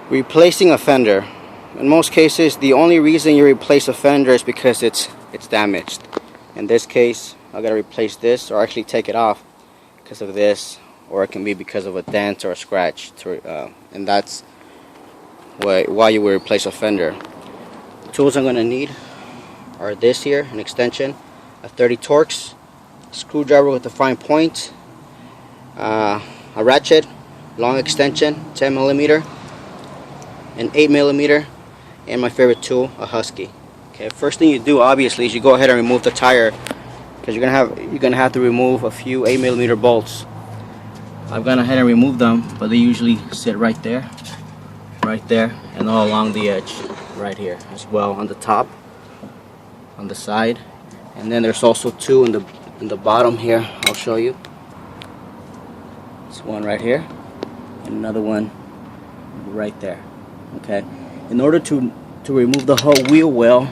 Replacing a fender. In most cases, the only reason you replace a fender is because it's damaged. In this case, I gotta replace this, or actually take it off because of this, or it can be because of a dent or a scratch. And that's why you would replace a fender. The tools I'm gonna need are this here, an extension, a 30 Torx, a screwdriver with a fine point, a ratchet, long extension, 10mm, an 8mm, and my favorite tool, a husky. Okay, first thing you do obviously is you go ahead and remove the tire, because you're gonna have to remove a few 8mm bolts. I've gone ahead and removed them, but they usually sit right there, and all along the edge, right here as well, on the top, on the side, and then there's also two in the bottom here. I'll show you. It's one right here, and another one right there. Okay, in order to remove the whole wheel well,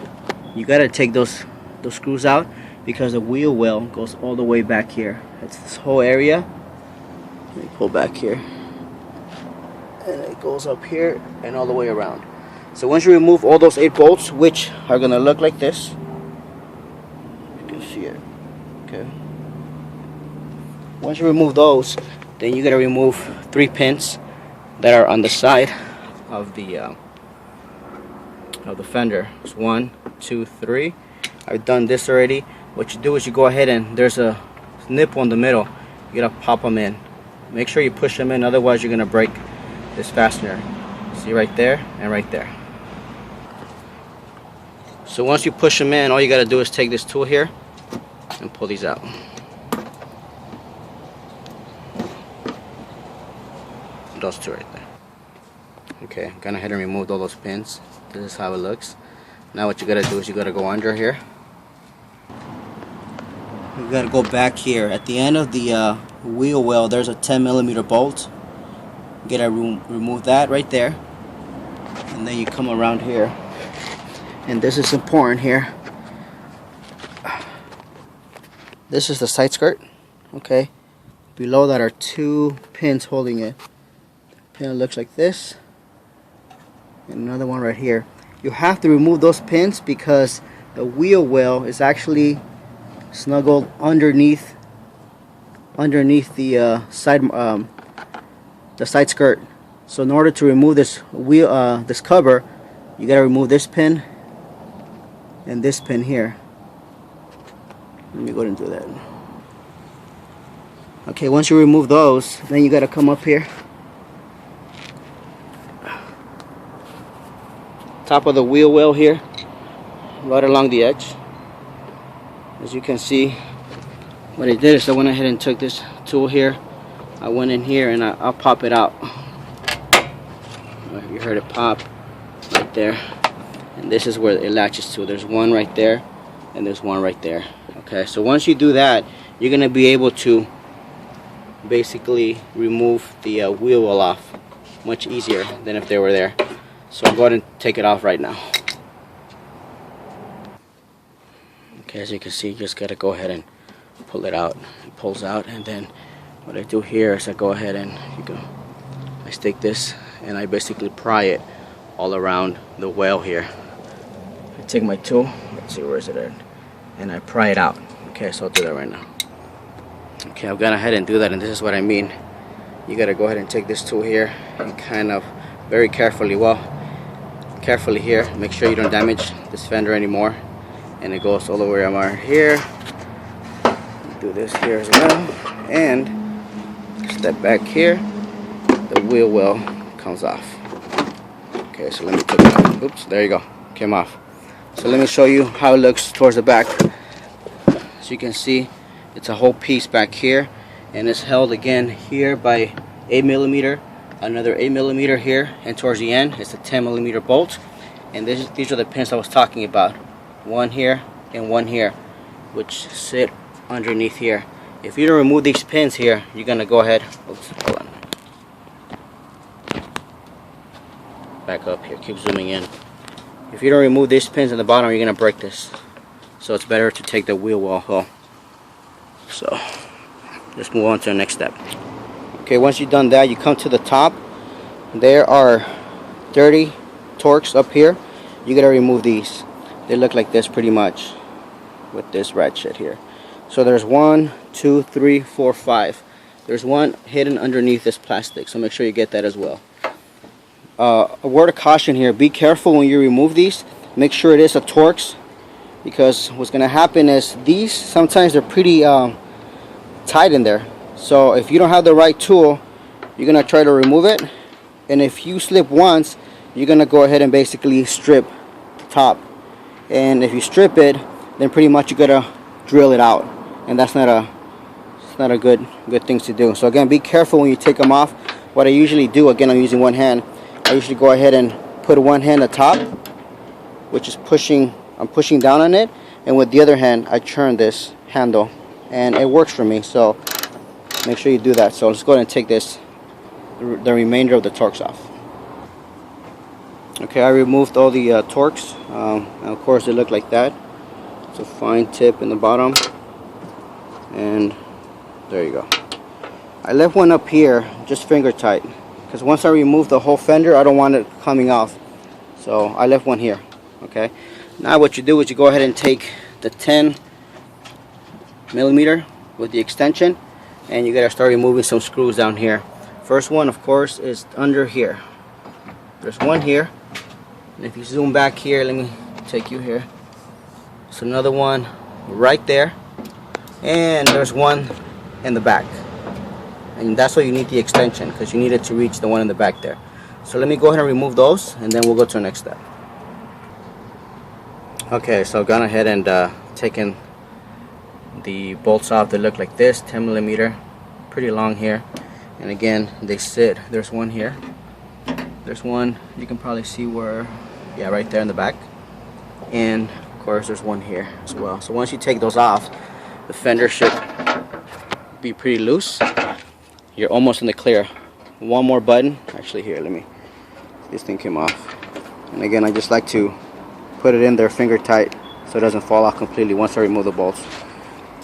you got to take those screws out, because the wheel well goes all the way back here. It's this whole area. Let me pull back here, and it goes up here and all the way around. So once you remove all those 8 bolts, which are gonna look like this, you can see it. Okay, once you remove those, then you gotta remove 3 pins that are on the side of the fender. It's 1, 2, 3. I've done this already. What you do is you go ahead, and there's a nipple in the middle. You gotta pop them in. Make sure you push them in, otherwise you're gonna break this fastener. See right there and right there. So once you push them in, all you gotta do is take this tool here and pull these out. Those two right there. Okay, I'm gonna head and remove all those pins. This is how it looks. Now what you gotta do is you gotta go under here. You gotta go back here. At the end of the wheel well, there's a 10mm bolt. You gotta remove that right there. And then you come around here. And this is important here. This is the side skirt. Okay. Below that are 2 pins holding it. The pin looks like this. And another one right here. You have to remove those pins because the wheel well is actually snuggled underneath the side skirt. So in order to remove this this cover, you gotta remove this pin and this pin here. Let me go ahead and do that. Okay, once you remove those, then you gotta come up here, top of the wheel well here, right along the edge. As you can see, what I did is I went ahead and took this tool here. I went in here and I'll pop it out. You heard it pop right there, and this is where it latches to. There's one right there, and there's one right there. Okay, so once you do that, you're gonna be able to basically remove the wheel well off much easier than if they were there. So I'll go ahead and take it off right now. Okay, as you can see, you just gotta go ahead and pull it out. It pulls out, and then what I do here is I go ahead and I stick this and I basically pry it all around the well here. I take my tool, let's see, where is it at, and I pry it out. Okay, so I'll do that right now. Okay, I've gone ahead and do that, and this is what I mean. You gotta go ahead and take this tool here and kind of very carefully here, make sure you don't damage this fender anymore. And it goes all the way around here. Do this here as well, and step back here. The wheel well comes off. Okay, so let me take it off. Oops, there you go, came off. So let me show you how it looks towards the back. As you can see, it's a whole piece back here, and it's held again here by 8mm, another 8mm here, and towards the end it's a 10mm bolt. And these are the pins I was talking about. One here and one here, which sit underneath here. If you don't remove these pins here, you're gonna go ahead. Oops, hold on. Back up here, keep zooming in. If you don't remove these pins in the bottom, you're gonna break this. So it's better to take the wheel well off. So let's move on to the next step. Okay, once you've done that, you come to the top. There are 30 Torx up here, you gotta remove these. They look like this pretty much with this ratchet here. So there's 1, 2, 3, 4, 5. There's one hidden underneath this plastic, so make sure you get that as well. A word of caution here, be careful when you remove these. Make sure it is a Torx, because what's going to happen is these, sometimes they're pretty tight in there. So if you don't have the right tool, you're going to try to remove it, and if you slip once, you're going to go ahead and basically strip the top. And if you strip it, then pretty much you got to drill it out, and that's not a good thing to do. So again, be careful when you take them off. What I usually do, again, I'm using one hand, I usually go ahead and put one hand on top, which is I'm pushing down on it, and with the other hand I turn this handle, and it works for me. So make sure you do that. So let's go ahead and take the remainder of the Torx off. Okay, I removed all the Torx, and of course they look like that. It's a fine tip in the bottom, and there you go. I left one up here just finger tight, because once I remove the whole fender, I don't want it coming off, so I left one here. Okay, now what you do is you go ahead and take the 10 millimeter with the extension, and you gotta start removing some screws down here. First one, of course, is under here. There's one here, and if you zoom back here, let me take you here. There's another one right there, and there's one in the back, and that's why you need the extension, because you need it to reach the one in the back there. So let me go ahead and remove those, and then we'll go to the next step. Okay, so I've gone ahead and taken the bolts off. They look like this, 10 millimeter, pretty long here, and again they sit. There's one here, there's one, you can probably see where, yeah, right there in the back, and of course there's one here as well. So once you take those off, the fender should be pretty loose. You're almost in the clear. One more button, actually here, this thing came off, and again I just like to put it in there finger tight so it doesn't fall off completely once I remove the bolts.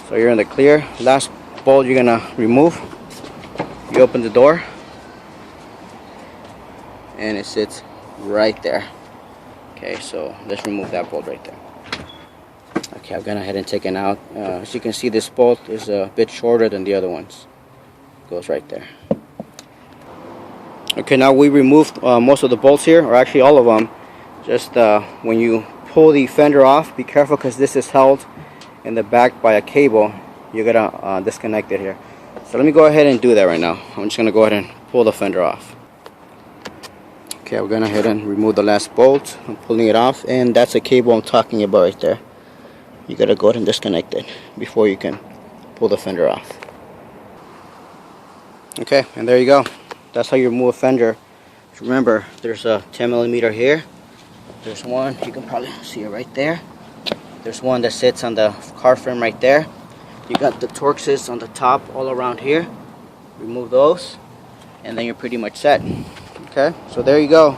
So you're in the clear. Last bolt you're gonna remove, you open the door, and it sits right there. Okay, so let's remove that bolt right there. Okay, I've gone ahead and taken out. As you can see, this bolt is a bit shorter than the other ones. Goes right there. Okay, now we removed most of the bolts here, or actually all of them. Just when you pull the fender off, be careful, because this is held in the back by a cable. You gotta disconnect it here. So let me go ahead and do that right now. I'm just gonna go ahead and pull the fender off. Okay, we're gonna go ahead and remove the last bolt. I'm pulling it off, and that's a cable I'm talking about right there. You gotta go ahead and disconnect it before you can pull the fender off. Okay, and there you go. That's how you remove a fender. Remember, there's a 10 millimeter here. There's one, you can probably see it right there. There's one that sits on the car frame right there. You got the Torxes on the top all around here. Remove those, and then you're pretty much set. Okay, so there you go.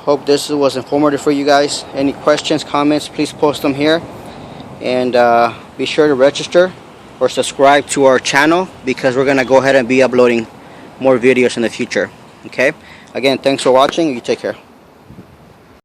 Hope this was informative for you guys. Any questions, comments, please post them here. And be sure to register or subscribe to our channel, because we're gonna go ahead and be uploading more videos in the future. Okay, again, thanks for watching. You take care.